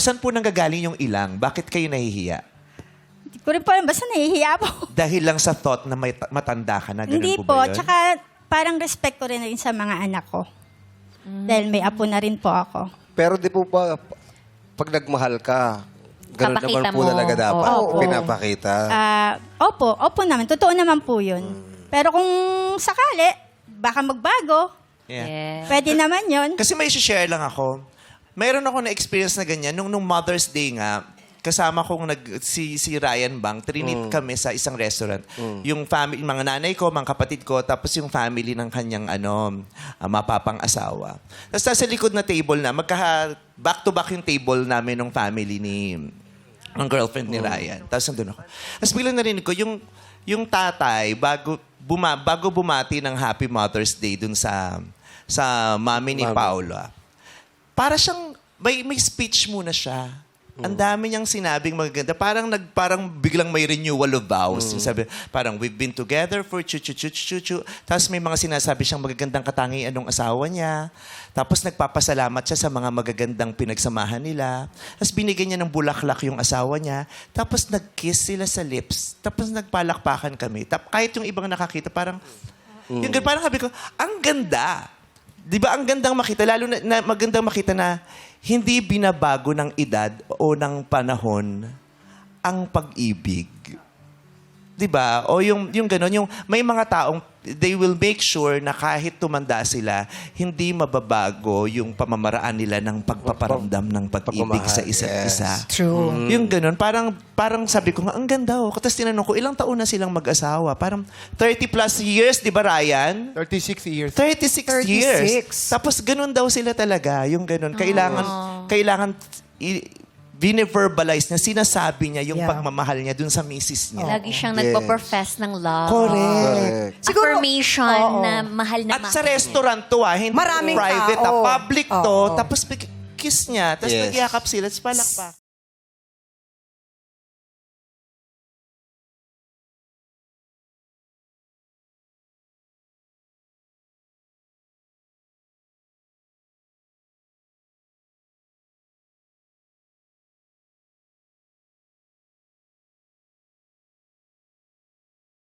Saan po nanggagaling yung ilang? Bakit kayo nahihiya? Hindi ko rin po alam, basta nahihiya po. Dahil lang sa thought na may matanda ka na, ganun Hindi po po, ba yun? tsaka parang respect ko rin sa mga anak ko. Dahil may apo na rin po ako. Pero di po ba, pag nagmahal ka, ganun Papakita naman po mo. talaga dapat. Oo. Pinapakita. Opo naman. Totoo naman po yun. Pero kung sakali, baka magbago. Yeah. Yeah. Pwede naman yun. Kasi may share lang ako. Mayroon ako na-experience na ganyan. Nung Mother's Day nga, kasama kong si Ryan Bang, trinit kami sa isang restaurant. Yung family, mga nanay ko, mga kapatid ko, tapos yung family ng kanyang mapapang asawa. Tapos nasa likod na table na, back-to-back yung table namin ng family ng girlfriend ni Ryan. Tapos nandun ako. Tapos biglang narinig ko, yung tatay, bago bumati ng Happy Mother's Day dun sa mami ni Paula, para siyang, may speech muna siya. Ang dami niyang sinabing magaganda. Parang biglang may renewal of vows. Yung sabi, parang we've been together for chu-chu-chu-chu-chu. Tapos may mga sinasabi siyang magagandang katangian ng asawa niya. Tapos nagpapasalamat siya sa mga magagandang pinagsamahan nila. Tapos binigyan niya ng bulaklak yung asawa niya. Tapos nag-kiss sila sa lips. Tapos nagpalakpakan kami. Kahit yung ibang nakakita, parang, parang sabi ko, ang ganda. Di ba ang gandang makita, lalo na magandang makita na hindi binabago ng edad o ng panahon ang pag-ibig. Di ba? O yung gano'n, yung may mga taong they will make sure na kahit tumanda sila, hindi mababago yung pamamaraan nila ng pagpaparamdam ng pag-ibig sa isa't isa. True. Yung gano'n, parang sabi ko nga, ang ganda oh. Tapos tinanong ko, ilang taon na silang mag-asawa? Parang 30 plus years, di ba Ryan? 36 years. 36 years. Tapos ganun daw sila talaga, yung ganun. Kailangan bine-verbalize niya, sinasabi niya yung pagmamahal niya dun sa misis niya. Lagi siyang nagpo-profess ng love. Correct. Siguro- Affirmation Oo. na mahal na At mahal. sa restaurant to hindi Maraming private, tao. public to. Oo. Tapos kiss niya, tapos Yes. nagyakap sila, tapos palakpak.